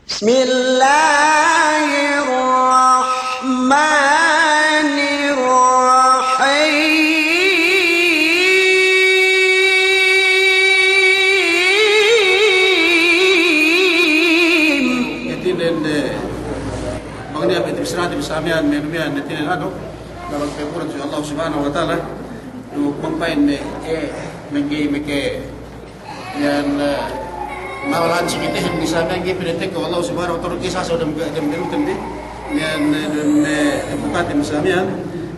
بسم الله الرحمن الرحيم. Yatinen bagni apa ibisrat ibisamian menumian yatinen ado dalam kepuran si Allah Subhanahu wa taala tu pemain menge yang mawalan si kita yang bisa menge penetek ke Allah Subhanahu wa taala kisah sudah dem yang bukat ibisamian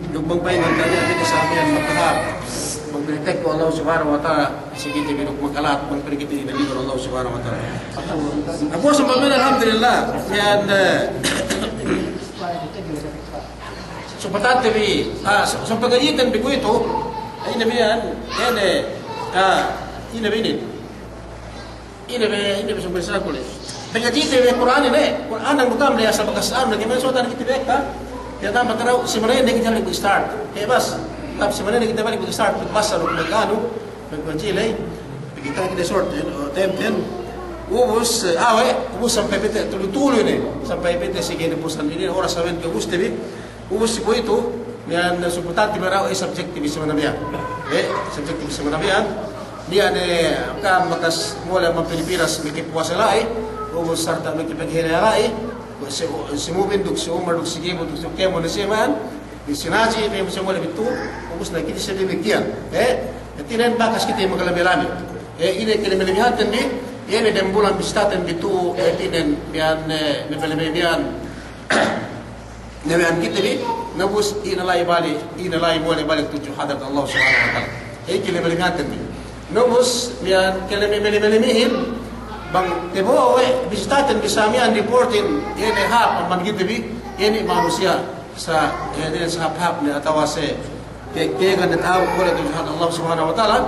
tu pemain yang tadi ibisamian makahab mengpenetek ke Allah Subhanahu wa taala si kita binuk makalat mengpenetek kita dari Allah Subhanahu wa taala. Aku sempurna alhamdulillah yang Supatante vi sono pagayitan bi ko ito ay nabiyan ina be so besar ko le pagayite be Quran ne Quran ang mutam le sa bagasaan na gimen so tan kitibek ka ya ta mataraw si mare ne kita balik start kaya bas tap si mare ne kita balik start basa ro magano magkonjile kita sort temten ubus ubus sampai pete tuloy ne sampai pete sige ne pusan ini oras saben ke gusto bi ubus ko ito yan supportante maraw ay subjective sa manabiyan subjective sa manabiyan diyan ka matas wala man Pilipinas mikipuwa sila ubus sarta mikipaghila si Mubin duk si Umar duk si Gibo duk si Kemo na siya man sinaji may mo wala bitu ubus na kiti siya bibigyan tinan bakas kita magalami-lami ine kilimilihan tindi yan dem bulan bistatan bitu tinan yan nabalabiyan Nabiyan kita ni nabus inalay boleh balik tujuh hadrat Allah Subhanahu wa taala. Kile balingatan ni. Nabus biyan kile melimihin bang tebo bisitatan bisamian reportin ini hap man gitu bi ini manusia sa ini sa hap ni atawase kaya kan tahu boleh tujuh hadrat Allah Subhanahu wa taala.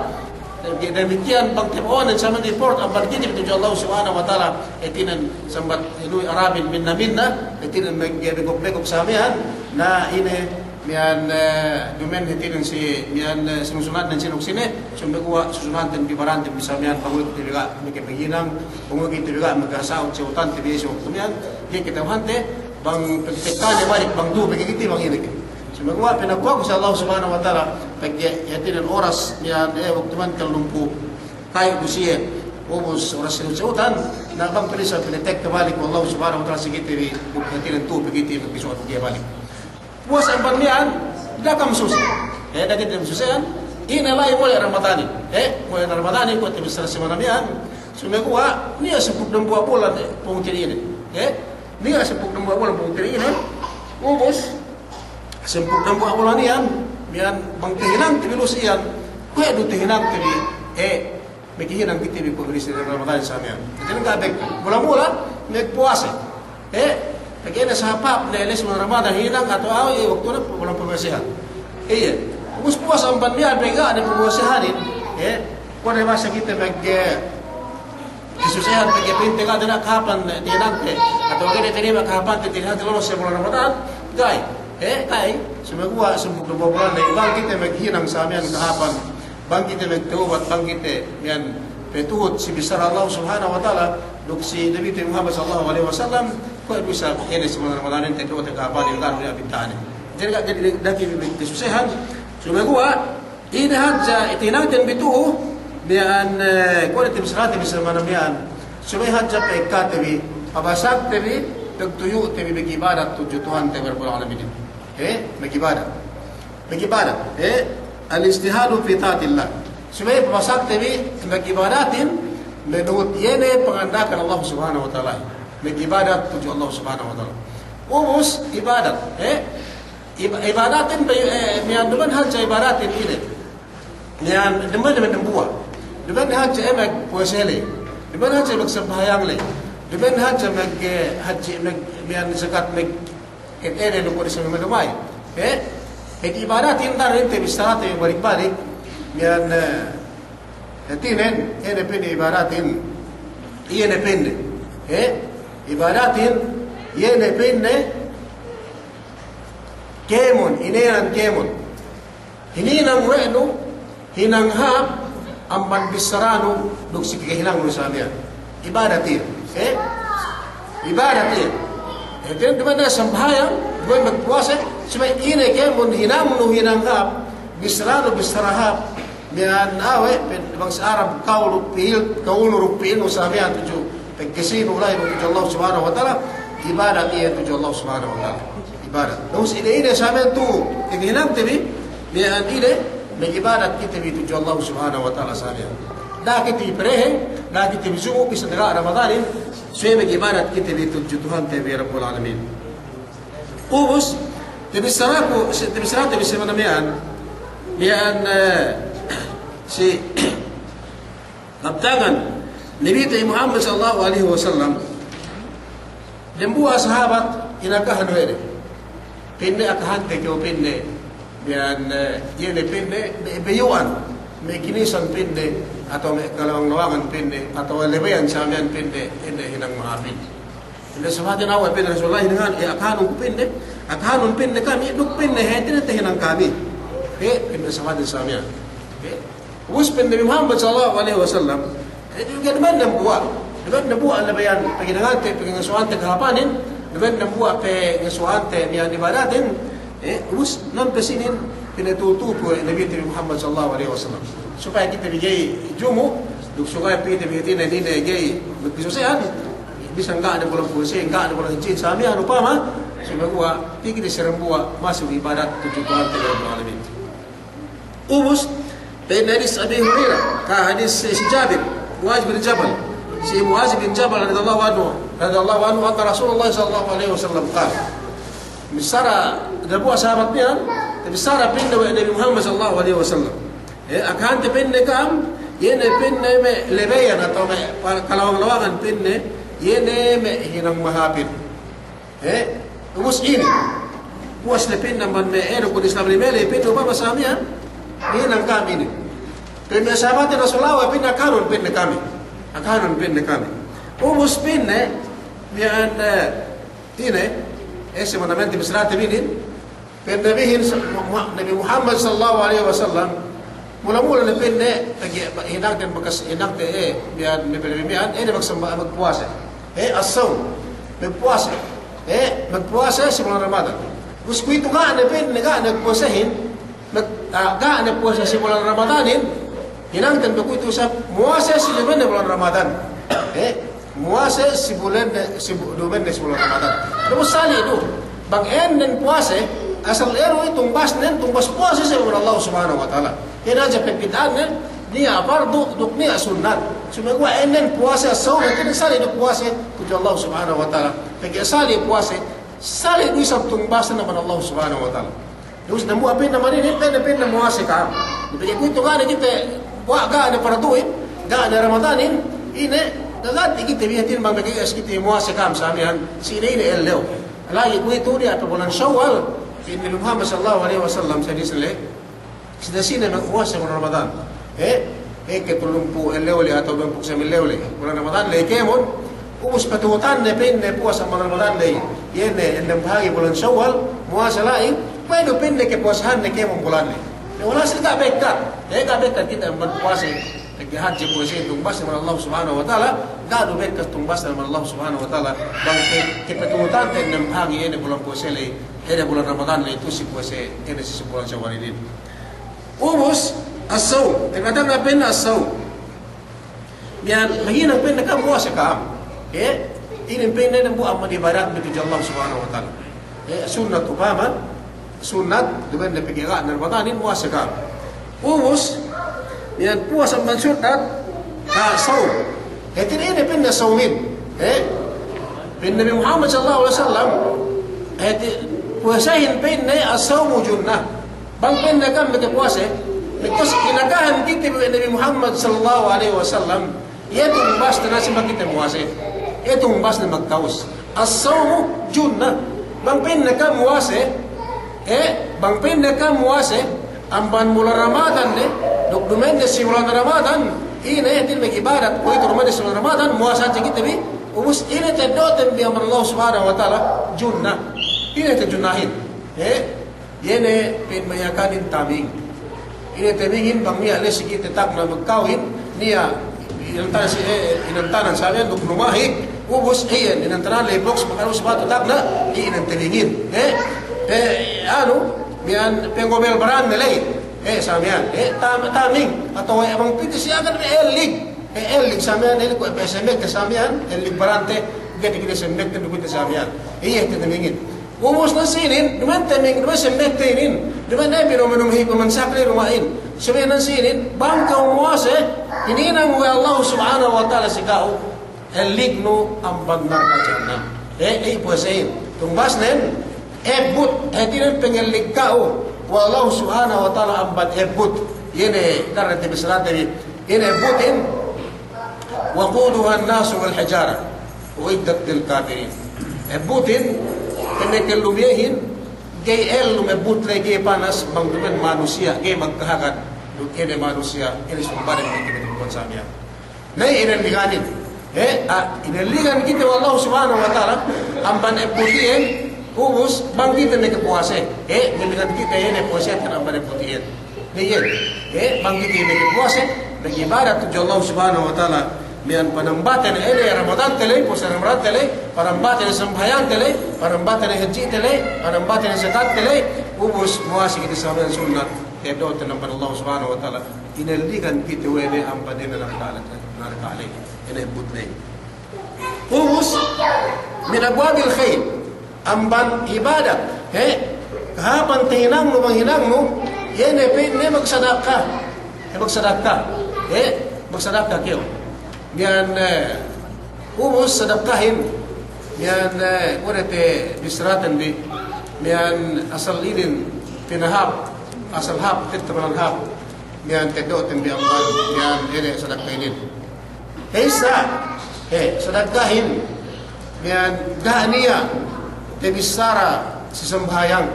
Demikian bang tibuan sama report ang bagiti tujuh Allah Subhanahu wa taala etinan sambat ilu Arabin minna etinan maggebegok samihan na ine mian dumen etinan si mian sinusunat dan sinuk sine sumbegwa susunan dan bibaran dan bisamihan pangulo tibiga mikepeginang pangulo tibiga magasaw ci utan tibiso tumian ye kita hante bang pagtekane balik bang du begiti bang ini Semua pinagkuha ko sa Allah Subhanahu wa taala pagyatin ang oras yan waktu man kalumpu tayo kusiya ubos oras sinusutan na bang pilisa pinitek balik ko Allah Subhanahu wa taala sige tiri yatin ang tubig iti magpisuot ko balik puas ang panmian dakam susi dagit ang susiyan inalay mo Ramadani mo Ramadani ko timisar si manamian sumekuha niya sa pugdang buwa pola pong tiriin niya sa pugdang buwa pola pong tiriin ubos sempuk dan buah bulan niyan, biar bang kehinang tibi lusian, kue du kehinang tibi, mekihinang tibi pagris dari Ramadan samian. Jadi nggak bek, bulan-bulan nek puasa, bagaimana sahabat leles Ramadan hinang atau waktu na bulan pembersihan. Us puasa empat biar bega ada pembersihan kau ada masa kita bagi kesusahan bagi pintu ada nak kapan hinang atau kita terima kapan tidak terlalu sebelum Ramadan, gay. Kay, sumagawa, sumbok na buwan na ibang kita maghinang sa amin kahapan, bang kita magtuwat, bang kita yan, petuhot si Bisar Allah Subhanahu wa ta'ala, duk si Nabi Muhammad sallallahu alaihi wasallam, kung bisa kaya sa mga Ramadanin, tetuwat ang kahapan, yung lalo niya pintaan. Jadi dati kisusihan, sumagawa, inahadja, itinangtin bituho, biyan, kung itim sarati, bisar manamiyan, sumihadja pa ikatabi, pabasag tabi, pagtuyo tabi, bag-ibadat, tujutuhan tabi, berbulang alaminin. Beribadah. Al-istihadu fi taatillah. Supaya pemasak tabi beribadah menurut yene pengandakan Allah Subhanahu wa taala. Beribadah tujuh Allah Subhanahu wa taala. Umus ibadat. Ibadatin mian deman hal ca ibadatin ini. Mian deman buah. Deman hal ca emak puasele. Deman hal ca magsambahayang le. Deman hal ca haji mian zakat ere lupa di sana rumai, ibadat intar ente bisa tu balik-balik, yang tinen ene pende ibadatin, ene pende, ibadatin ene pende, kemun, ineran kemun, hininang reno, hinang hap, amban bisarano, duk si kehilang nusalia, ibadatin, ibadat niya. Di ba na sambahayan, di ba magpuasa, sima ine kaya mo hinam no hinanghap, bisrano bisrahap, miyan awe, bang sa Arab, kaulo rupil, no sabi yan, tujo, pagkasino ulay, tujo Allah subhanahu wa ta'ala, ibadat niya, tujo Allah subhanahu wa ta'ala. Ibadat. Nus ine sabi yan tu, hinam tibi, miyan ine, may ibadat kita bi tujo Allah subhanahu wa ta'ala sabi yan. Dahil kita iprehe, dahil kita bisungo, bisa daga Ramadanin, suya may ibadat kita bi tujo Tuhan tabi Rabbul Alamin. Ubus, tibisarako, tibisarako naman yan, si Kaptangan, Nabi Muhammad sallallahu alaihi wasallam, limbuha sahabat, inakahan wede. Pinne akahante kyo pinne, yan, yene pinne, beyuan, may kinisan pinne, atau may kalawang-lawangan pinne, atau lebayan sa amin pinne, hindi hinang maapin. Hindi sahabat na away pinne, Rasulullah, hinangan, akahanong pinne, akahanong pinne kami, duk pinne, hindi na hinang kami. Pinne sahabat sa amin. Ubus pinne Muhammad sallallahu alaihi wasallam, ganaman ng buwa. Naman na buwa, na ba yan, paginangante, pagingasuante kahapanin, naman na buwa, pagingasuante, niyan ibadatin, ubus, nampasinin, pinatutupo, Nabi Muhammad sallallahu alaihi wasallam. Supaya kita bigay jumo, supaya kita bigay na hindi na bigay magpisusayan, bisang gaan na pulang pulasay, gaan na pulang hijin, sa amin, ano pa ma? So magawa, di kita sirang buwa, masuk ibadat, tujuan tayo ng alamin. Ubus, tayo na hadis Abi Hurairah, hadis si Jabir, Muaz bin Jabal, si Muaz bin Jabal, radhiyallahu anhu, anna Rasulullah sallallahu alaihi wasallam qala, misara, dabuha sahabat niya, misara pinna wa Nabi Muhammad sallallahu alaihi wasallam. Akante pinne kam, yene pinne me lebayan atau me kalawang-lawangan pinne, yene me hinang mahapin. Ubus ini, puas na pinna man me kung Islam ni mele, pinno ba masami yan? Hinang kami ini. Pinne sahabat ni Rasulullah, pinna kanon pinne kami. Akanon pinne kami. Ubus pinne, yan, ini, semanamente misrate binin, pinne bihin Nabi Muhammad sallallahu alaihi wasallam, mula-mula na pinne, hinagdan bakas hinagdan biyan may pinimian, magsamba magpuasa. Asaw, magpuasa. Magpuasa sa mga Ramadan. Gusto ito nga na pinne nga nagpuasahin, nga nagpuasa sa mga Ramadanin, hinagdan ba ko ito sa muasa sa bulan na bulan Ramadan. Muasa sa bulan na bulan Ramadan. Tapos sali ito, bang ng puasa, asal itong bas puasa sa mga Allah subhanahu wa ta'ala. Kaya na pagpidaan niya fardu, duk niya sunat. Sumagawa, enen puasa, sauna, kinasali na puasa, kundi Allah subhanahu wa ta'ala. Kaya sali puasa, sali ito isang tungbasan naman Allah subhanahu wa ta'ala. Tapos namuapin naman rin, pinapin na muasa ka. Kaya kung ito nga na kita, gaan na paraduin, gaan na Ramadanin, nagati kita bihatin bang nagayas kita yung muasa ka sa amin, sinay na ellew. Alagi kung ito niya, pabulan Shawwal, Nabi Muhammad sallallahu alaihi wasallam sa disle, sidasina nag-uwas sa Ramadan. Ketulong po elewli atau bang po sa milewli. Bulan Ramadan, kemon, ubus patuhutan na pinne puwas sa Ramadan, yan ang bahagi bulan Shawwal, muwasa laing, pwede pinne kepuasahan na kemon bulan. Wala sila kabekta. Kabekta kita ang magpuwasa, nag-haji po siya tumbas naman Allah subhanahu wa ta'ala, gado bekas tumbas naman Allah subhanahu wa ta'ala, bang kepatuhutan tayo ng bahagi yan bulan po sila, yan bulan Ramadan, ito si po siya, yan si bulan Shawwal din. Ubus, asaw, nagkatang na pin na asaw. Yan, mahinang pin na kamuha sa kaam. Inin pin na ng buang manibarat ng Allah subhanahu wa ta'ala. Sunat upaman, sunat, duman na pigira ng Ramadanin, muha sa kaam. Ubus, yan, puwas ang mansunat, asaw. Tinin pin na sawin. Pin Nabi Muhammad sallallahu alaihi wasallam, puwasahin pin na asaw mo junna. Bang pin na kami nagpuasa, because kinagahan kita Nabi Muhammad sallallahu alaihi wasallam, itong bas na nasa makita muasa, itong bas na magtaos. As-sawmu junna. Bang pin na kamuasa, bang pin na kamuasa, ang ban mula Ramadan, dokumen na si mula Ramadan, din mag-ibadat, kung ito naman na si mula Ramadan, muasa sa kita bi, ubus doten bi amar Allah subhanahu wa ta'ala, junna. Junnahin. Yene pinmayakanin taming. Initamingin bang niya alis sige tak na magkawin niya inantanan sabi nung lumahi ubos, inantanan, box, makaraw sa bato, tagna, inantilingin. Miyan, pengomel baran nilay. Samiyan. Taming, atau abang piti siya kan elig. Elig samiyan, elig ko, esemek ka samiyan, elig barante, gati kita semek ka dukut samiyan. Tinamingin. Ubos na sinin, duman taming, duman semek tinin, duman na pinomenumhi ko man sakli rumain. Sabihin ng sinin, bangka umuase, hininang mo Allah subhanahu wa ta'ala sikao, elig no ang bandar ka jannah. Puasain. Tumbas nen, ebut, tinan pengelig kao, wallahu subhanahu wa ta'ala ambat ebut. Yene, darati bisalati, yene ebutin, waquduha an-nasu wal hijara, uiddat lil kafirin. Ebutin, kenekelumihin, gay lumebut lay gay panas, bangduman manusia, gay magkahagat, ene manusia, ene sumbarin ng kinitipon sa amya. Nay, inaliganin. Inaligan kita wallahu subhanahu wa ta'ala, amban ebutin, ubus, bang kita may kapuwase. Niligan kita yan, puwase at ang paniputiyan. Ngayon, bang kita may kapuwase, nag-ibarat to Allah subhanahu wa ta'ala, miyan panambatan na Ramadan tele, pusa Ramadan tele, panambatan na sambahayan tele, panambatan na haji tele, panambatan na zakat tele, ubus, muwasi kita sa mga sunnah, doon ng Allah subhanahu wa ta'ala, inaligan kita wene ang padina ng nakakali. Inabutlay. Ubus, minagwabil khayr, amban ibadah, kahapan tinang mo, manghinang mo, yan magsadaka, magsadaka kayo. Yan, ubos sadakahin, yan, kunete, bisratan di, yan, asal idin, pinahap, asal hap, titaman hap, yan, tedotin di amban, yan, sadakahin. Sadakahin, yan, gahaniya, tebisara si sambayang,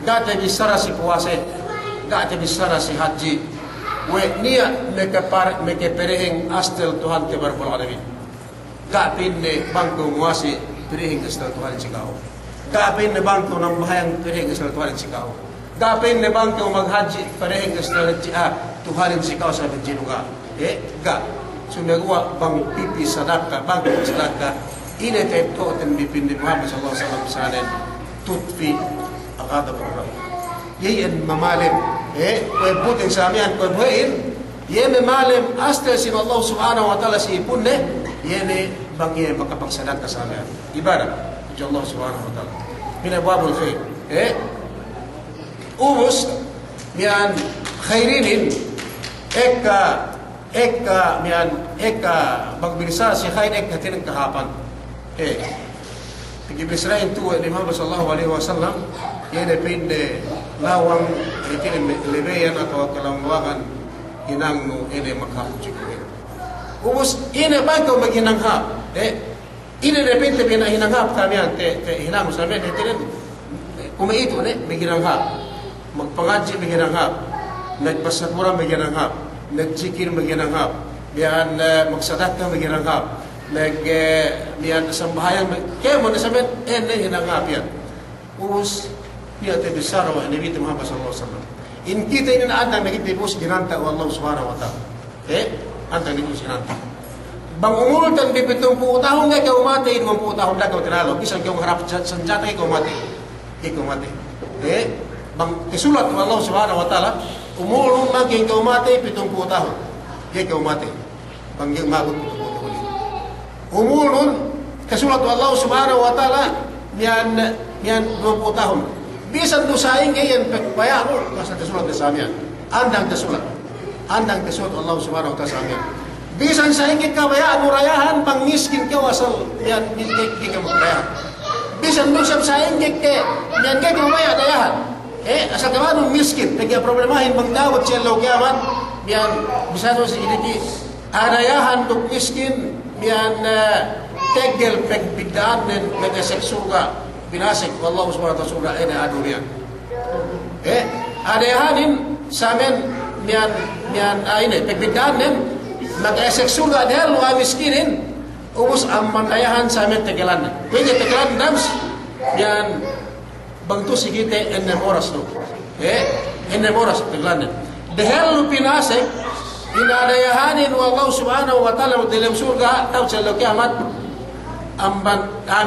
ga tebisara si puwase, ga tebisara si haji, we niya mekeperehing astel Tuhan kebarkul alamin. Ga pinne bangko muwasi perehing astel Tuhan sikao. Ga pinne bangko ng bahayang perehing astel Tuhan sikao. Ga pinne bangko maghaji perehing astel Tuhan sikao sa benjinuga. Ga sumagawa bang pipi sadaka, bangko sadaka, ine tepto at bipindi Muhammad sallallahu alaihi wasallam tutfi agada berang. Yan mamalim, kung buting sa amin, kung buhain, yan mamalim, hasta sin Allah subhanahu wa ta'ala si ipunne, yan bangye makapagsalan ka sa amin. Ibarat, si Allah subhanahu wa ta'ala. Pinababul khair. Ubus, yan, khairinin, magbirisa si khair, tinang kahapan. Pag-ibisrain tuwa ni Muhammad sallallahu alaihi wasallam, yan ay pinde lawang lebeyan atau kalangwangan hinang no ene makapujikuin. Ubus ine bangko maghinanghap. Ine repente pinahinanghap kamiyan te hinang sa amin tinen kumaito ne maghinanghap. Magpangadji maghinanghap. Nagpasakura maghinanghap. Nagzikir maghinanghap. Biyan magsadaka maghinanghap. Biyan sambahayan kaya mo na sa amin ene hinanghap yan. Ubus niya tayo bisara wa Nabi Muhammad sallallahu alaihi wasallam. In kita ini ada nagitipos ginanta wa Allah subhanahu wa ta'ala. Anta ni ginanta. Bang umultan di 70 tahun nga kau mati, 20 tahun dah kau tinalo. Bisan kau harap senjata kau mati. Kau mati. Bang kesulat wa Allah subhanahu wa ta'ala, umulun man kau mati 70 tahun. Kau mati. Bang yung magot umulun kesulat wa Allah subhanahu wa ta'ala yan 20 tahun. Bisan dosaing ngayon pagpaya mo kasi kasulat sa amin. Andang kasulat Allah subhanahu wa ta'ala sa amin. Bisan sa ingit ka bayaan mo rayahan pang miskin ka wasal yan di ka magbayahan. Bisan dosam sa ingit ka yan ka kumaya dayahan. Asa ka man miskin pagya problemahin bang dawat siya law kiaman yan bisan mo si initi arayahan dok miskin yan tegel pagpigdaan nen nagaseksuga binasik wallahu subhanahu wa ta'ala ene adurian. Adayahanin sa amin miyan ayne pagbigdaan nen mag-eseksul nga dahil luha miskinin ubus ang mandayahan sa amin tegelan. Kaya tegelan dams miyan bangto sigite enem oras no. Enem oras tegelan nen. Dahil lu pinasik inadayahanin wallahu subhanahu wa ta'ala dalam surga tau sa kiamat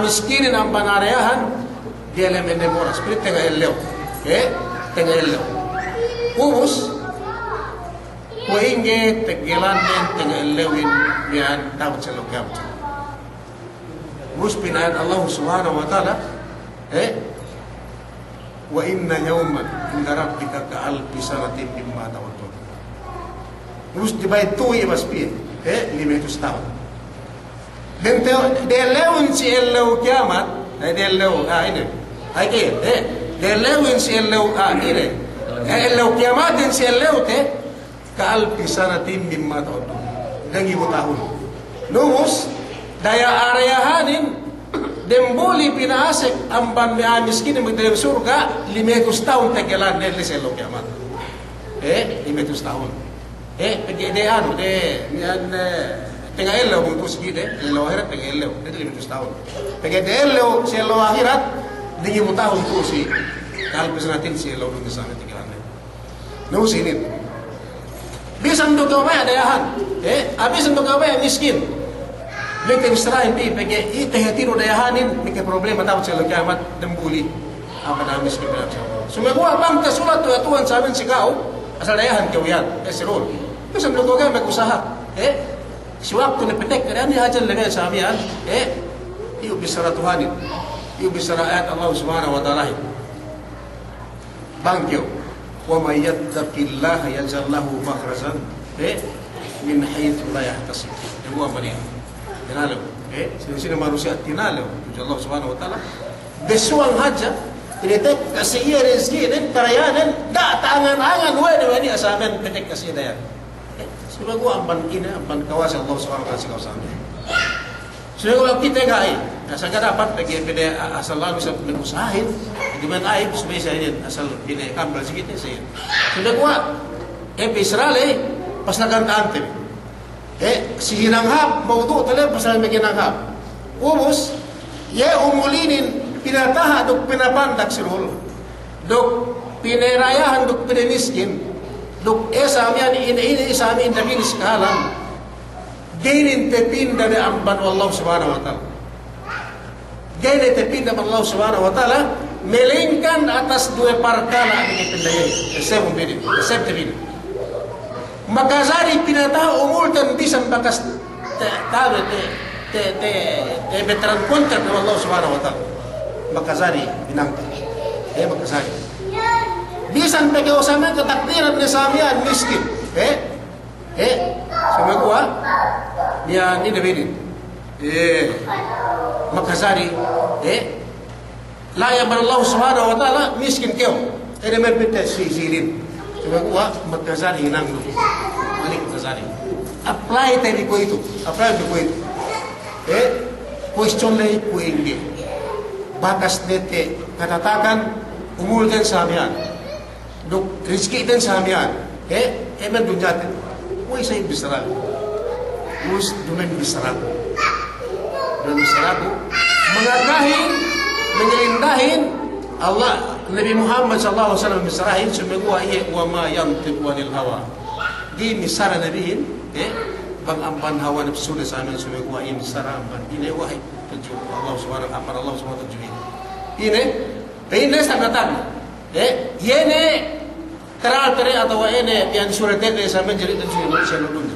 miskinin amban areahan dia lemende moras spirit tengah eleu tengah eleu ubus ko inge tegelan den tengah elewin yan dapat celok gabt mus pinaan Allah subhanahu wa ta'ala wa inna yawman inda rabbika ka alfi sanatin mimma ta'udun mus dibayt tuwi mas pi 500 tahun dan de lewin si elew kiamat de elew ini de lewin si elew ini elew kiamat din si elew te ka alfi sanatin mimma ta'udun dangi tahun numus daya areahanin demboli pinasek amban me miskin mo dalam surga 500 tahun tegelan dari selo kiamat 500 tahun de anu de tengah elo mung tus gide elo akhirat tengah elo de 500 tahun de elo selo akhirat dingi mo tahun tu si kal pesnatin si elo dun sana tegelan no sinin bisa untuk kawaya dayahan abis untuk kawaya miskin Lek Israel di pege ite hatiro dayahanin mike problema dapat selo kiamat dembuli apa namis ke benar sumegua bang tasulat tuan saben sikau asal dayahan kewian esrol bisa melakukan usaha si waktu nepetek dan ni hajal dengan samian iu bisara Tuhan iu bisara ayat Allah subhanahu wa ta'ala bangkyo wa may yattaqillaha yaj'al lahu makhrajan min haythu la yahtasib dua mania tinalo sini manusia tinalo tujuh Allah subhanahu wa ta'ala besuang haja ini tek kasih ia rezeki dan karayanan tak tangan-angan wani asamen petek kasih daya sudah gua ampan ini ampan kawasan Allah subhanahu wa ta'ala kawasan sudah gua kita gai asal dapat bagi pede asal lalu bisa mengusahain di mana aib supaya saya asal pede kambal sedikit saya sudah gua Israel pas nakan tantem si hinanghap mau tu tele pasal mekinanghap ubus ye umulinin pinataha dok pinapandak sirul dok pinerayahan dok pinemiskin dok samian ini sami indagin sekalam gainin tepin dari amban Allah subhanahu wa ta'ala gainin tepin dari Allah subhanahu wa ta'ala melingkan atas dua parkala ini pendayai esem tepin makasari pinataha umulkan bisa bakas tahu te veteran kontrak dengan Allah subhanahu wa ta'ala makasari binangka makasari bisa pakai usama ketakdiran ni samian miskin sama gua dia ni debedin makasari layak ber Allah subhanahu wa ta'ala miskin kau ini mempinta silin sama gua makasari hinang balik makasari apply tadi ko itu apply ko itu question lay ko inge bakas nete katatakan umulkan samian dok rezeki dan samian emen dunjatin woi saya bisara mus dumen bisara mengagahin menyelindahin Allah Nabi Muhammad sallallahu alaihi wasallam bisarahin semua iya wa ma yantiqu anil hawa di misara nabiin bang amban hawa nafsu da samin semua iya misara amban ini wahai tujuh Allah subhanahu amar Allah subhanahu tujuh ini sanatan yene karakter atau ini yang suratnya sampai jadi tujuh seludun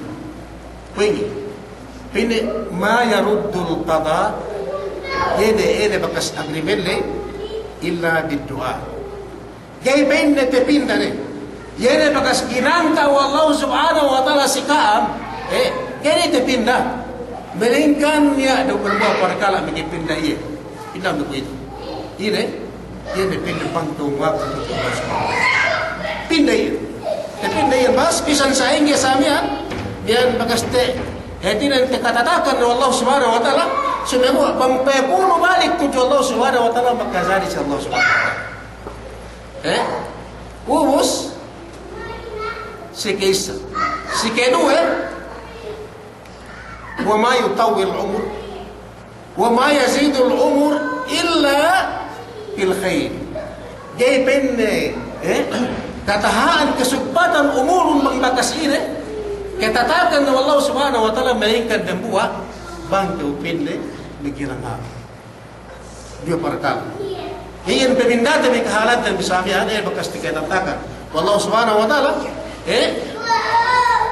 ini ma yaruddul qada yene bakas agreement le illa biddu'a gay benne tepindane yene bakas ginanta wallahu subhanahu wa ta'ala sikam kene tepinda melingkan ya do berbuat perkala megipinda iya pindah untuk itu ini pindah pangtung waktu itu pindah iya pindah iya bas pisan saing ya samian yan bakas te hatinan te katatakan Allah subhanahu wa ta'ala semua pempepuno balik tujuh Allah subhanahu wa ta'ala makazari si Allah subhanahu wa ta'ala ubus si keisa si kedua wa ma yutawil umur wa ma yazidul umur illa bil khair gay penne katahaan kesempatan umurun mengbakas ini ketatakan Allah subhanahu wa ta'ala melingkan dan buah bangkau pinde mikiran ha. Dia perkara. Iyan pemindata may kahalatan bisamihan bakas tiketatakan. Wallahu subhanahu wa ta'ala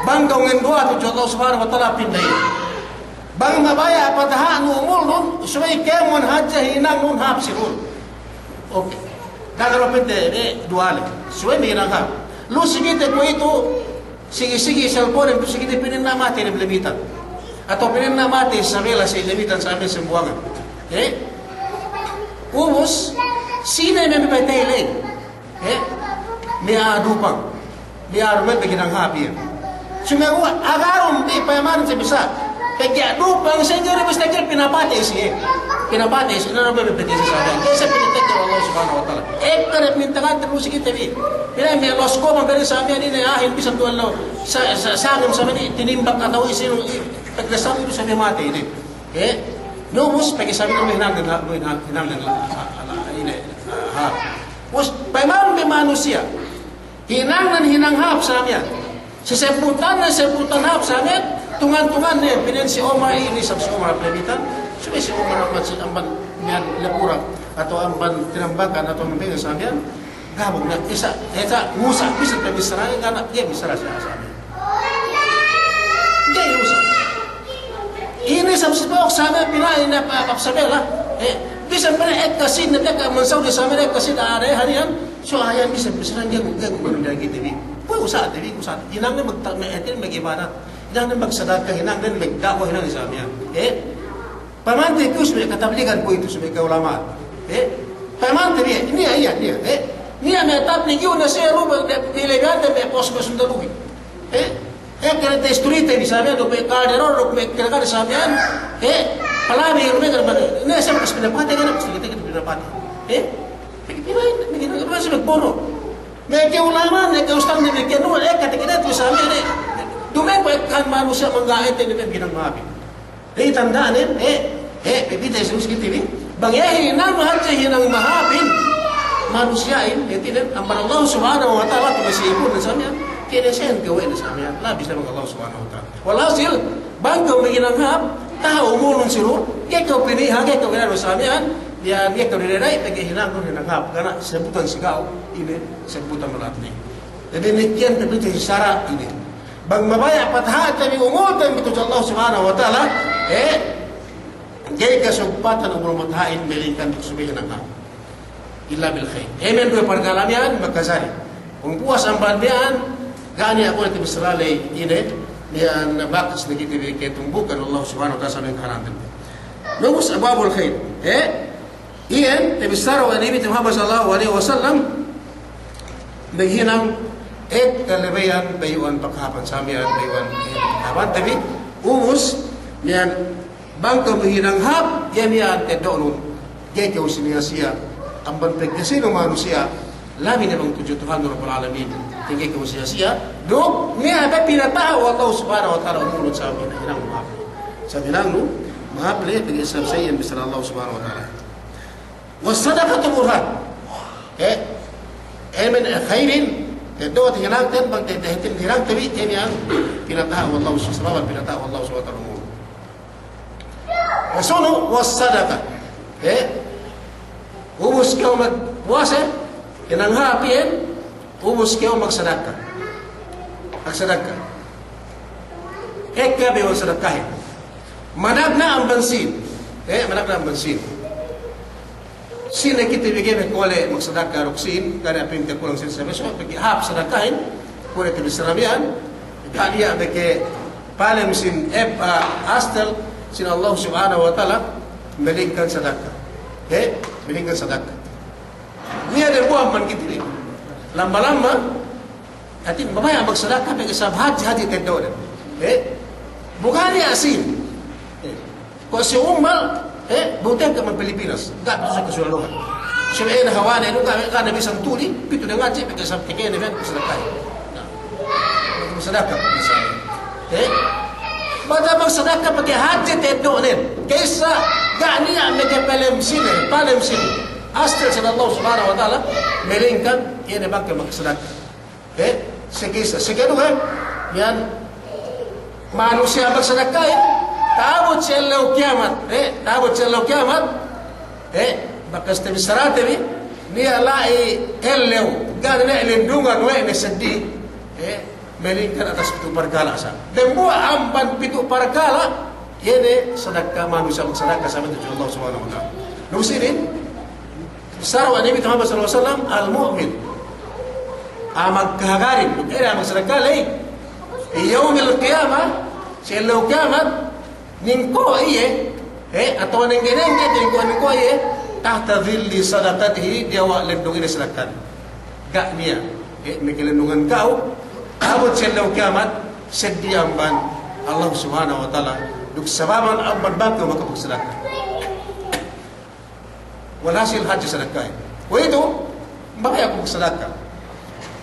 banggaw ngendua tu Allah subhanahu wa ta'ala pinday. Bang mabaya pataha nu umul nun suway kemon hajja hinang nun hapsirul. Okay. Kagaro pente duale. Suway minang hap. Lu sigite ko itu sige cellphone itu sigite pinin na mati ni limitan. Atau pinin na mati sa mela sa limitan sa amin sembuangan. Umus sine may patay may adupang may arumat bagi nang happy sumawa agaron di payaman sa bisa kaya adupang sa inyo rin basta pinapatay siya na may patay sa akin kaya pinatek ng Allah subhanahu wa ta'ala karap mintangan terus kita pinay may los ko mabari sa amin ini ahin bisang tuwan lo sa amin sa amin tinimbak ataw isin paglasang ito sa may mati ini Numus pagi sabi ko hinang Us paimam be manusia hinang hinanghap sa amin sesebutan hap sa amin tungan ne pinin si Omar ini sa Omar pemitan subi si Omar amat sa amban niyan lepura atau amban tinambakan atau membega sa amin gabog na isa musa bisa pemisra nga dia misra sa amin dia usa ini sabsibok sana pinay na papsabela bisa pernah kasin na ka mansaw di sa amin kasin are harian so ayan bisa dia gagawin lagi TV po usa hinang na magtametin magibarat hinang na magsadaka hinang na magdako hinang sa amin pamante ko sa katabligan po ito sa mga ulama pamante niya niya may tapli yun na siya rubang nilegante may posko sundalugi kaya testurite di sabihan, may kalderor, may kinakar sabihan, palami, may karban, nasa mas pinapati ka na, mas kita pinapati. May ginagawa sa magpuro. May kiulaman, may kaustang na may kinuha, katikinet, may sabihan, dumay pa kan manusia manggait, may ginagawa. Tandaan, pipita sa muskin TV, bangyahin na mahal siya hinang mahapin, manusiain, ang Allah subhanahu wa ta'ala, tumasipon na sabihan, kaya siya ang gawin sa amin. Labis naman Allah subhanahu wa ta'ala. Walhasil, banggaw may ginanghap, taha umulong siro, kaya ikaw piniha, kaya ikaw ginano sa amin, yan, kaya ikaw nilalay, pag-ihinang ko ginanghap, kana sebutan sigaw, ini, sebutan malatli. Jadi nikyan kapito si Sarah, ini. Bang mabaya, pataha, kami umutan ito sa Allah subhanahu wa ta'ala, kaya kasumpatan ang mga matahain, melikan subihin ang hap. Illa bil khair. Amen ko pargalamian, magkasari. Kung puwas ang bandian, gani ako na tibisrali ini yan bakas na kita tumbukan Allah subhanahu wa ta'ala sa mga karantin. Numus ababul khair. Iyan, tibisaro ang Nabi Muhammad sallallahu alaihi wasallam naghinang kalabayan bayuan pagkapan sa amin bayuan pagkapan. Tapi umus yan bangka menghinang hap yan tedonun. Kaya kau siya ang banpagkasi ng manusia labi namang tujuh Tuhan Rabbul Alamin. Tinggi ko siya do niya ba pinatao Allah subhanahu wa ta'ala umulot sa amin hinang mahapli sa hinang mahapli pag-isab sa iyan bisara Allah subhanahu wa ta'ala wasadaqatu burhan min khairin do at hinang tan pag tahitin hinang tabi yan pinatao Allah subhanahu wa ta'ala pinatao Allah subhanahu wa ta'ala umulot wasunu wasadaqa ubus ka magpuasa hinang hapin ubus kayo magsadaka. Magsadaka. Kabe ang sadakahin. Manag na ang bansin. Manag na ang bansin. Sina kita bigyan ng kole magsadaka ruksin, kaya pinta ko lang sinasabi. So, pag-ihap sadakahin, kung ito bisaramihan, kaya bigyan palem sin astal, sin Allah subhanahu wa ta'ala, melingkan sadaka. Melingkan sadaka. Niya din buwan man kita rin. Lamba-lamba, atin mamaya magsadaka may kasab haji tendaw na. Bukan niya asin. Kung si umal, buti ka man Pilipinas. Gato sa kasulaluhan. Siya may nahawa na ito, ka na bisang tuli, pito na nga siya, may kasab tikay na yan, magsadaka. Magsadaka. Bada magsadaka pag haji tendaw na. Kaysa, gani niya may kapalemsin, palemsin. Astel sa Allah subhanahu wa ta'ala melingkan yan ang magsadaka. Sige ano yan manusia magsadaka taabot shellew kiamat taabot shellew kiamat bakas tabi sarate bi ni alai ellew gad ne lindungan we ne seddi melingkan atas pitu perkala sa dan buah amban pitu perkala yene sedekah manusia sedekah sama dengan Allah Subhanahu wa taala nusirin sarwa Nabi Muhammad sallallahu alaihi wasallam al mu'min amak kagarin kaya amak sedekah lay يوم القيامة سيلو كامت ننكو atau nenggenengge nengko tahta dhilli sadaqatihi dia wa lindungi sedekah gak nia mekelindungan kau abot selaw kiamat sediamban Allah Subhanahu wa taala duk sababan amban bangko makapag sedekah walhasil haji sedekah itu makaya kung sedekah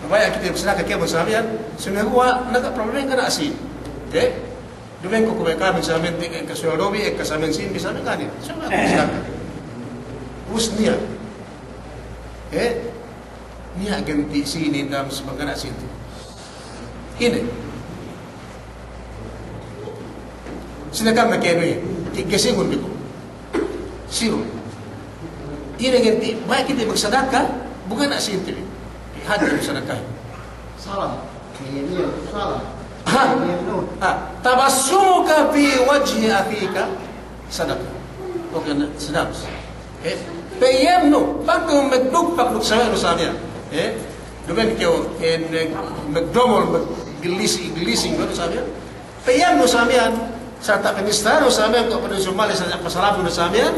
makaya kita sedekah kaya bersamian sunahwa naga problem kana asin dumen ko kumay kami sa amin tingin ka suwarobi ka sa amin sin bisa amin kanin sunah sedekah usnia niya ganti sini dalam sebagian asin ini sedekah makanya tigasingun biko siro ini ganti baik kita bersedekah bukan asin tu hati bersedekah salah kayaknya salah tabassumuka fi wajhi akhika sadaqah oke sedap peyemno pagko magdug pakluk sa samia dumen kyo en magdomol maglising ko samia peyemno samia sa taknistano samia ko pada sumali sa pasalabu na samia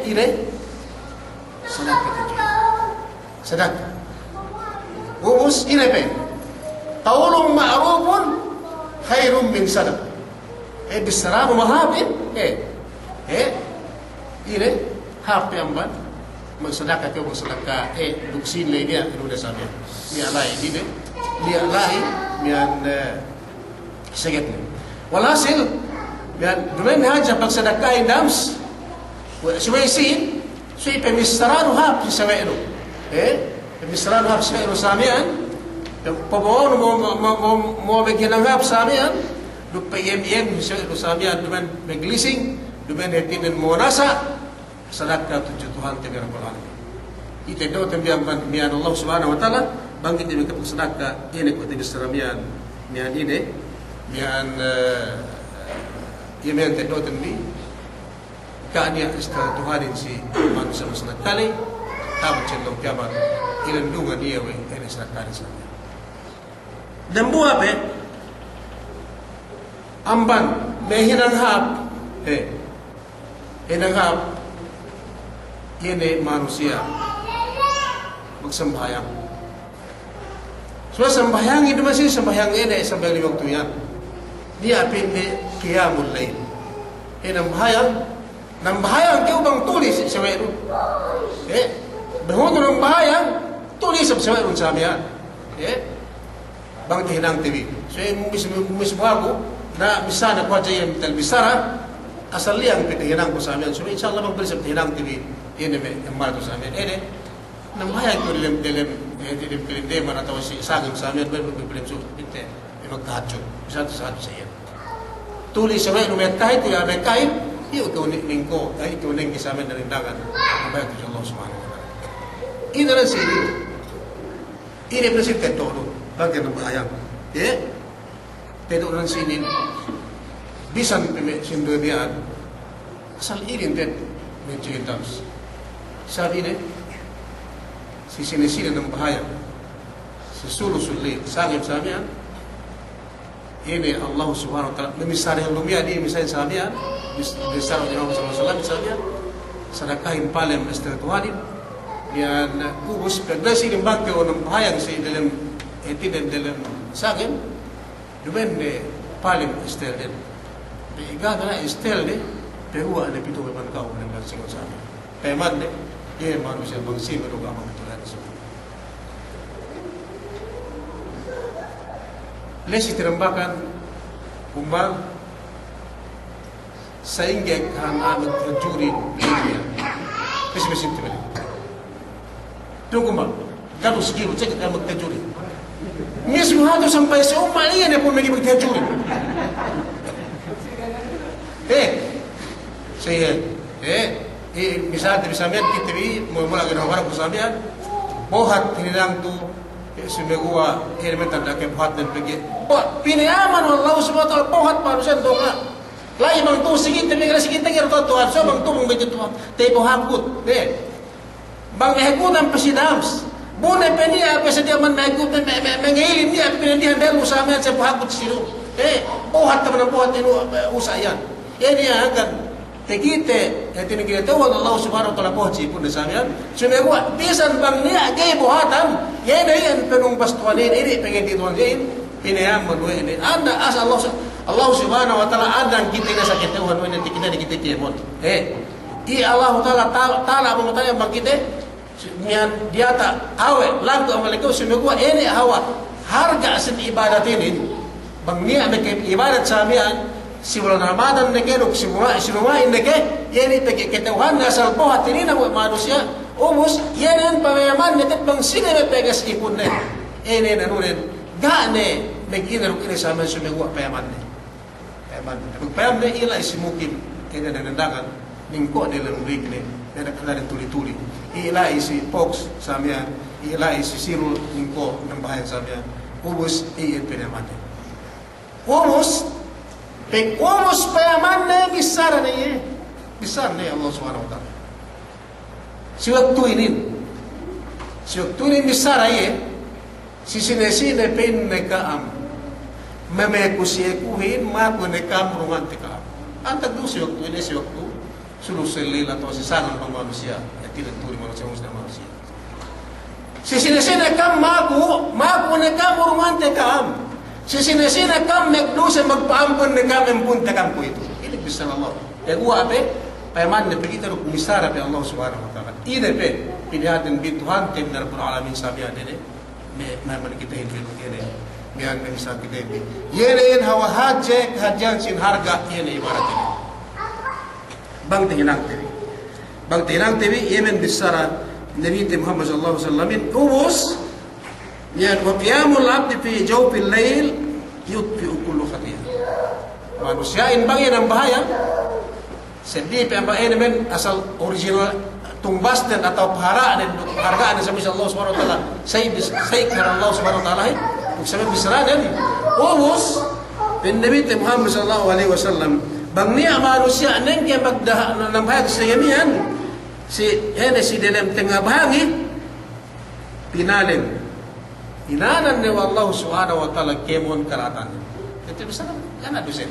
ire sadaqah ubus ire pe qaulun ma'rufun khairun min sadaqah bisalamu mahabin ire hape amban magsadaka ko magsadaka duksin lay dia inuda sabi ni alai dine ni alai mian saget walhasil mian dumen haja pagsadaka indams suwaisin suy pemistarano hap si saweno pemistarano hap si saweno samian pabawon mo bigyan ng hap samian duk payem si samian dumen maglising dumen hetinin mo nasa sadaqah tujuh Tuhan Tuhan Rabbul Alamin. Ite do tembiang mian Allah Subhanahu wa taala bangkit demi kapag sadaqah ini ko tinis ramian mian ini mian yemen te do tembi kanya istana Tuhan si manusia sadaqah kali tabat celong kiamat ilendungan dia we ini sadaqah sa. Dan buah pe amban mehinang hap hinang hap ini manusia magsambayang. So sambayang itu masih sambayang ini sampai 5 waktu yan. Dia pindi qiyamul lail. Nambayang kau bang tulis sa wero. Bahon ng bahayang tulis sa wero sa amin. Bang tihinang TV. So mismo ako na bisa na kwa jayem talbisara asal liang pitihinang ko sa amin. So inshallah magbilis sa tihinang TV. Ini memang tu sahaja. Ini namanya itu dalam film mana tahu si sagam sahaja film tu itu memang kacau. Satu saya. Tulis sampai numet kahit ya numet kahit. Iyo kau ningko, kahit kau ningki sahaja dari dangan. Apa itu Allah Subhanahu wa taala. Ini adalah sini. Ini prinsip ketoro. Bagian bayang. Ketoro sini. Bisa sendirian. Asal ini tet mencerita. Sabi ni, si sinisina ng bahaya, si sulusulit, sagip sabi yan, ini Allah Subhanahu wa ta'ala, mimisari ang lumia, di mimisari sabi yan, mimisari ang Muhammad sallallahu alaihi wasallam sabi yan, sadakahin palem estratuhanin, yan, kubus, pagdasi ng bangke o ng bahayang si dalam, dalam sagip, dumen palem estel din. Igaga na estel din, pehuwa na pito may pangkaw ng bansing sabi. Kaya man din, manusia bangsi menunggu amal Tuhan semua. Lesi terembakan kumbang sehingga kan amat terjuri dunia. Mesin tu balik. Tunggu kumbang, kalau segitu cek amat terjuri. Mesmo hado sampai seumur ini pun lagi terjuri. Saya misal bisa mian kita mula gina orang kusamian bohat hinilang tu sumegua elementan dak bohat dan pergi pinayaman Allah subhanahu wa taala bohat manusia donga lai bang tu sigit tapi sigit ngir tuan so bang tu begitu tuan te bohakut bang ehkut am pesidams bone penia pesediaman mehkut mengilim dia pindihan belu samian sa bohakut siru bohat teman bohat ini usayan ini akan tegite etin kita Allah subhanahu wa taala pohci pun samian sumegua bisan bang ni agay bohatan yan penung pastuan ini pengen dituan jain pinayam menue ini anda as Allah subhanahu wa taala andang kita na sakit tuhan ini kita kita kemon Allah taala memutanya bang kita mian dia tak awe lagu amaleko sumegua ini hawa harga sen ibadat ini bang ni ameke ibadat samian si bulan Ramadan neke si rumah neke yani peke ketuhan asal pohat ini na manusia umus yanen pamayaman netet bang sine pegas ipun ne ene nanunen gane megina rukine sama sumegua payaman ila isimukim ene nandangan ningko de lembrik ne na kana tuli ila isi pox samia ila isi sirul ningko nambahan samia umus iyan payaman umus payaman na besar na Allah subhanahu wa ta'ala si waktu ini besar na si sinesine pen na kaam memekusiekuhin mapu na kaam rumante kaam antag do si waktu suluselil atau si sangan pang manusia at tinaturi manusia si sinesine kaam mapu na kaam rumante kaam sisina kam megdusa magpaampun na kam punta kam po ito. Ini bisa Allah. Uwa ape payaman na pagita ro kumisara pe Allah subhanahu wa ta'ala. Ine pe pilihatin bi Tuhan tim na rabbul alamin sabihan ini me man kita hindi ini. Mian bisa kita ini. Yene hawa haje hajan sin harga yene ibarat ini. Bang tinang TV yemen bisara Nabi Muhammad sallallahu alaihi wasallam ubus yan wa qiyamul abdi fi jawfil lail yutfi'u kullu khati'ah. Manusia in bangin ang bahaya. Sendi pe ang men asal original tumbas dan atau paharaan hargaan sa Allah subhanahu wa taala. Say kana Allah subhanahu wa taala ug sabi bisra dan ubus bin Nabi Muhammad sallallahu alaihi wasallam bang niya manusia neng ke magdah ng bahaya sa yamian si dalam tengah bahangi pinalin inanan ni Allah subhanahu wa ta'ala kemon karatan. Ito bisa kan ada sen.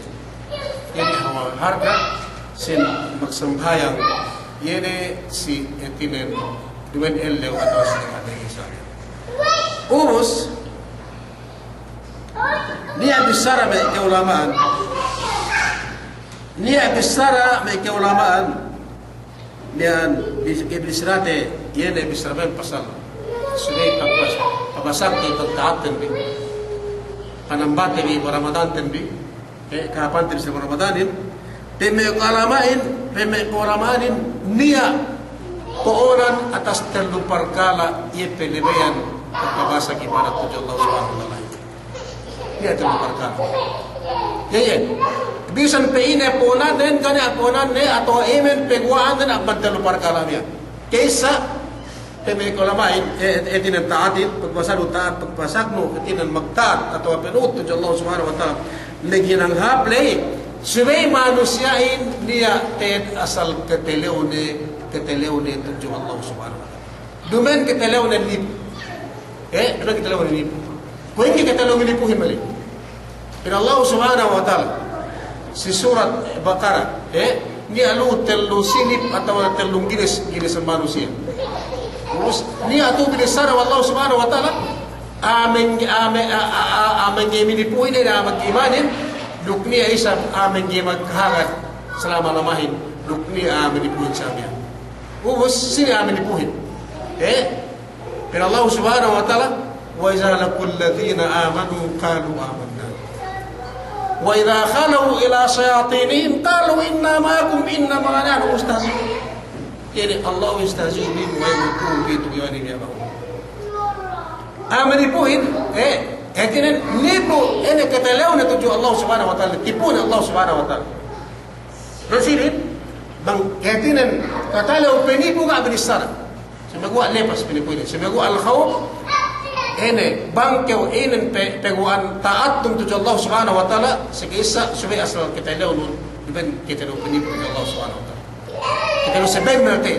Ini hawa harga sin magsambayang yene si etinen duen ellew atau si ada Israel. Umus niya bisara may keulamaan. Niya bisara may keulamaan. Niyan bisrate yene bisara pasal. Sudah papasak di pagkaatan bi panambate bi Ramadan bi kapan sa Ramadanin peme kalamain niya poonan atas terlu perkala ye pelebeyan pagkabasa ibarat tujuh Allah subhanahu wa ta'ala niya terlu perkala bisan peine poonan den kanya poonan ne atau emen peguaan den abad terlu perkala niya kaysa peme kalamain etinan taatin pagpasalu taat pagpasakno etinan magtaat atau penut tujuh Allah subhanahu wa ta'ala naginang haplay subay manusiain niya ted asal keteleone tujuh Allah subhanahu wa ta'ala dumen keteleone nip dumen keteleone nip kung hindi keteleone nipuhin mali pero Allah subhanahu wa ta'ala si surat Baqarah ni alu telu silip atau telung gilis ang manusia ni atu binisara Allah subhanahu wa ta'ala amen minipuhin na mag-imanin dukni ay isa amen magkahagat selama lamahin dukni amen minipuhin sa amin ubos sini amen minipuhin pero Allah subhanahu wa ta'ala wa iza lakul ladhina amanu qalu amanna wa idha khalu ila shayatinihim qalu inna ma'akum inna ma'ana mustahzi'un. Jadi Allah yastahzi'u bihim wa yamkurun fi tughyanihim ya'mahun. Amanipuhin kinin nipo kata leon na tujuh Allah subhanahu wa ta'ala tipun Allah subhanahu wa ta'ala Rasilin, bang katinan katalaw penipo ka binisara. Sumagawa lepas pinipunin. Sumagawa al-khawf, ene bangkew inen peguan taat tung tuju Allah subhanahu wa ta'ala segisa subay asal kita lawan ben kita lawan penipu Allah subhanahu wa ta'ala. Kita lawan sebay merti.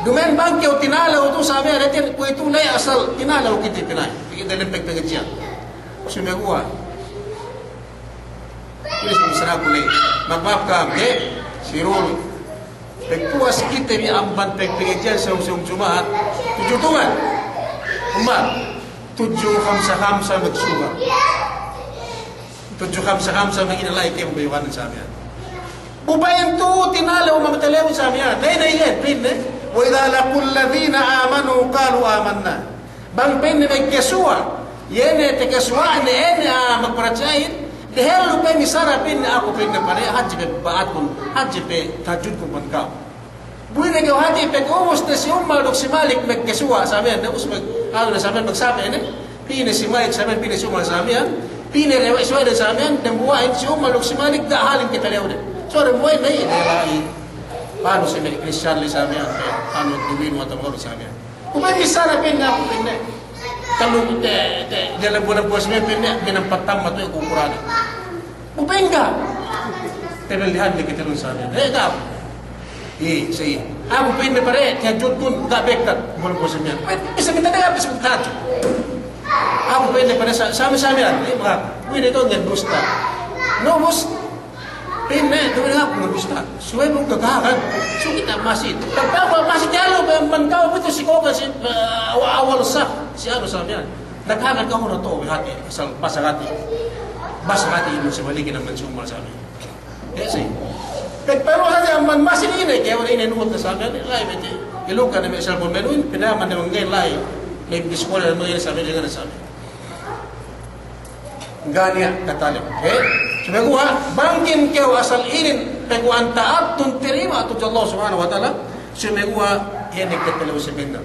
Dumen bangkew tinalaw tu sabi natin ko itu lay asal tinalaw kita tinay. Kita lempeg pengajian. Sumagawa. Ini misra kulay. Magbab ka sirul. Pagpuas kita ni amban pengajian sa usong Jumaat, tujutungan. Umar, 7-5-5 magsuba. 7-5-5 maginalay kayo bayuan sa amin. Bubayan to, tinalaw mamatalaw sa amin. Nay yan, pinne. Wa idha laqul ladhina amanu qalu amanna. Bang pinne may kaswa. Yene te kaswa ne ene magparatsayin. Dahil pa misara pinne ako pinne pare haji pe baat kun haji pe tajud kun pangkaw. Buhay na gawa haji pe umos na si Umar dok si Malik magkaswa sa amin. Tapos ano na sa amin magsabi ne. Pinne si Malik sa amin pinne si Umar sa amin. Pinne rewa iswa na sa amin. Dan buhay si Umar dok si Malik da halin kita lew din. So rin buhay na yun. Paano si Christian li sa amin? Paano duwin mo at mga sa amin? Kung may misara pinne ako pinne. Kalau dalam bulan puasa ni pendek dengan petang matu yang ukuran. Upengga. Tebel lihat di kita sana. Tak. Saya. Aku pendek pare tiajud pun tak bekat bulan puasa ni. Bisa kita dengar bisa kita. Aku pendek pare sama-sama ni berat. Ini tu dengan dusta. No bos. Pendek tu dengan aku dusta. Suai pun kekahan. So kita masih. Tapi masih jauh menkau betul si kau kasi awal sah. Siya sa amin. Naghagan ka ho na to hati asal basagati. Basagati mo sa baligid ng mansumar sa amin. Kasi pero sa man masin ini kaya wala inuot na sa amin. Lai bete. Ilukan na may sa menuin pinaman na ngay lai. May biskola na mga sa amin nga sa amin. Gania katalim. Okay? Sumaguha, bangkin kayo asal inin peguan taat tun terima tu Allah subhanahu wa ta'ala. Sumaguha yan nagkatalaw sa benda.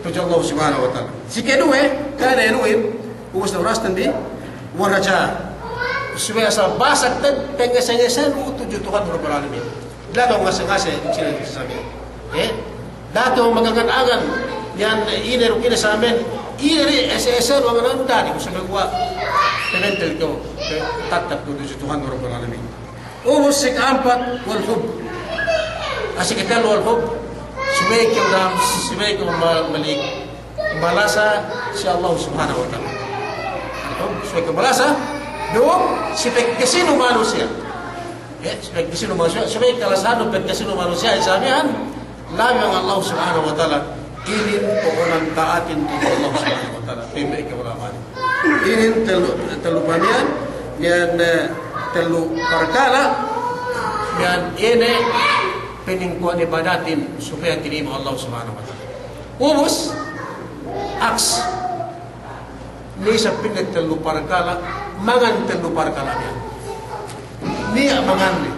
Tujuh Allah subhanahu wa ta'ala. Si kedua, kada enuin, uus na oras tandi, waraja. Supaya sa basak dan pengesengesan tujuh Tuhan Rabbul Alamin. Dato ngaseng-ngaseng, sila sasabi. Dato magagan-agan, yan ineru kina sa amin, ineri ese-ese mga nanundani, kung sa magwa, pementel ko, tatap tujuh Tuhan Rabbul Alamin. Uus si keempat, wal-hub. Asikitalo wal-hub. Sebaik yang malik balasa si Allah subhanahu wa ta'ala. Sebaik balasa dua sebaik kesinu manusia. Sebaik kesinu manusia. Sebaik kalasano pet kesinu manusia isamihan lamang Allah subhanahu wa ta'ala. Ini pengunan taatin kepada Allah subhanahu wa ta'ala. Pembaik keulamaan. Ini telu pamian dan telu perkala dan ini peningkuan ibadatin supaya terima Allah subhanahu wa ta'ala. Umus, aks, ni sa pinag telu parkala, mangan telu parkala niya. Niya mangan ni.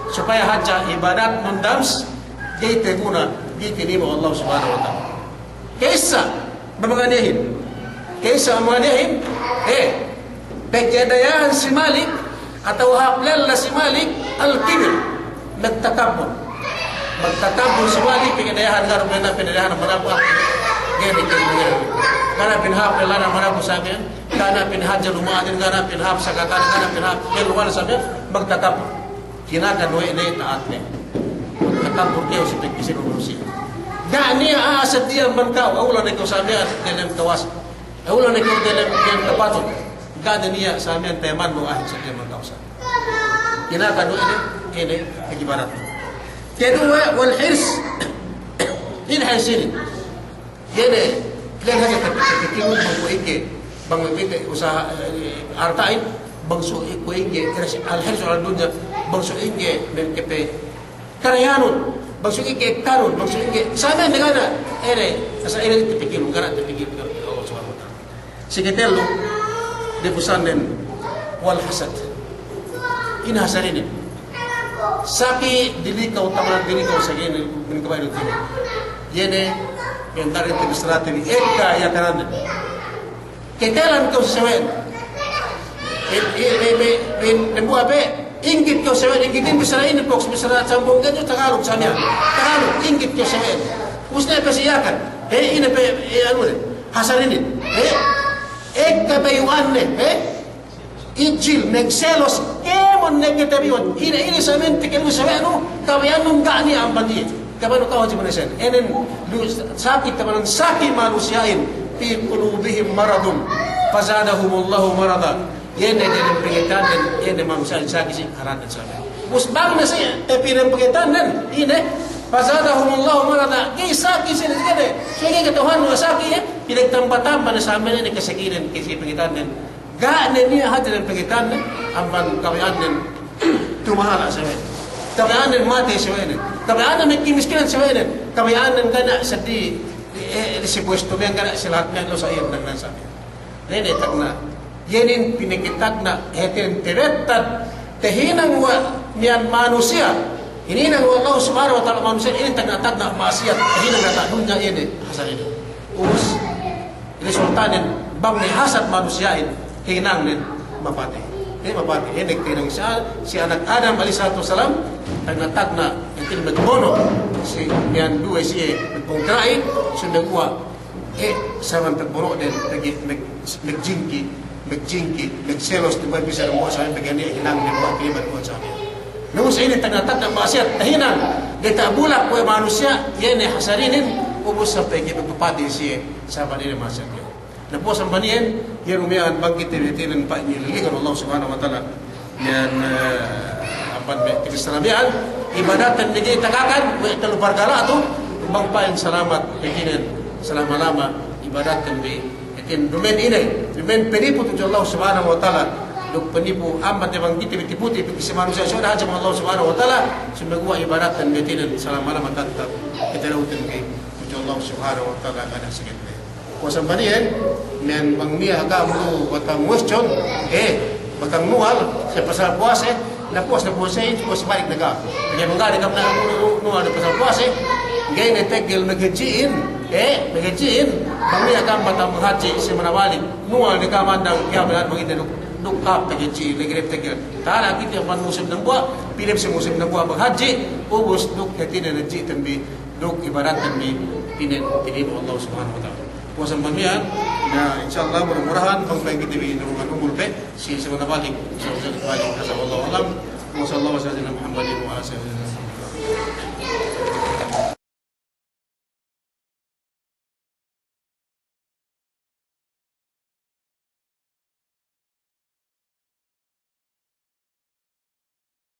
Supaya haja ibadat nundams, di teguna, di terima Allah subhanahu wa ta'ala. Kaisa, bamanganihin. Kaisa bamanganihin, pagkadayahan si Malik, atau haplal na si Malik, al-kibir, nagtakabon. Magtatabon si Malik pagkadayahan nga rin na pinadayahan ng manapo gani kana pinhap lana manapo sabi kana pinhadja lumaadin kana pinhap sa katana kana pinhap pero wala sabi magtatabon kinakan way na taat ni magtatabon kayo si pagkisin ng Rusi gani aasat diyan bangkaw awla na ikaw sabi at dalam tawas awla na ikaw dalam tapaton gani niya sabi ang teman mo ahit sa diyan bangkaw sa kinakan way ini akibarat. Kedua, wal hirs. Ini hasilin. Jadi, kalian hanya terkikung bangkuike, bangkuike usaha artain, bangsu ikuike, al hirs al dunia, bangsu ike berkepe. Karayanun, bangsu ike karun, bangsu ike. Sana negara, asa ini terpikir, negara terpikir Allah Subhanahu wa Ta'ala. Sikitelo, defusan dan wal hasad. Ini hasilin. Saki dilikaw taman dilikaw sa gini binikabayo dito. Yene yang dari strategi eka ya kanan. Ketelan ko sa sawen. Nembu abe Inggit kau sewa inggitin bisa ini box bisa sambung kan Tagalog samia. Tagalog inggit kau sewa. Usna pasiyakan. Ini pe anu hasarin. Kabayuan Ijil nagselos kemon nagkatabiwan. Ini sa mente kenu sewa no kabayano gani ang bandi. Kabano kau aja menasen. Enen sakit tabanan sakit manusiain fi qulubihim maradun fazadahumullahu marada. Yene jadi pengitan dan yene manusia sakit sih haran dan sabe. Musbang na siya tapi ng pengitan dan ini fazadahumullahu marada. Sakit sih gede. Sige katuhan mo sakit pinagtambatan na sa amin ni kasakiran kasi pengitan dan gane niya hati ng pengitan amban kawian dan tumahala sa kabayaan mati sewain, kabayaan may kimiskinan sewain, kabayaan gana sa di si puesto yang gana sila lahat ng sa iyo ng nasabi. Nene tagna, yenin pinagkitag na hetin tiretad tehinang wa miyan manusia. Hininang wa Allah subhanahu wa ta'ala manusia ini tagna maasiat tehinang natadun niya ini hasad ini. Ubus ini sultanin bang ni hasad manusiain hinang nin mapati. Ini mapati. Ini tinang si anak Adam alaihissalam tagna itil magbono si yan dua si nagpongkrain sundag uwa saman tagbono din nagjingki nagselos di ba bisa mo sa amin pagani hinang din mo kinibat mo sa amin nung sa ini tagna maasiat tahinang dita bulak ko manusia yan hasarinin ubos sa pagi pagpapati si saban ini maasiat niya napos ang baniyan yan umiyan bangkit tinitin pa nililigan Allah subhanahu wa ta'ala yan Kisarabian ibadatan nigi tagakan telu bargala tu bang pain selamat beginin selama-lama ibadatan bi itin domain ini domain penipu tu Allah subhanahu wa ta'ala duk penipu amat yang kita tipu-tipu si manusia sudah aja Allah subhanahu wa ta'ala semua ibadatan beginin selama-lama tetap kita lautin bi tu Allah subhanahu wa ta'ala ada sikit kuasa banian men bang mia kamu batang question batang mual sa pasal puasa Napos balik naga. Kaya mga kam na nuwa na pasal puasa, gay na tegel nagajiin, pamilya kam batang haji si manawali, nuwa na kamandang yaman mga dukap nagajiin, nagrep tegel. Tala kita man musim ng buwa, pilip si musim ng buwa maghaji, ubos duk natin na najitan bi, duk ibaratan bi, pinin Allah subhanahu wa ta'ala. Puasa pamilya, na insyaallah mudah-mudahan pangpeng kita bi ng mga umulpe, si manawali, sa Allah alam. Wassalamualaikum warahmatullahi wabarakatuh.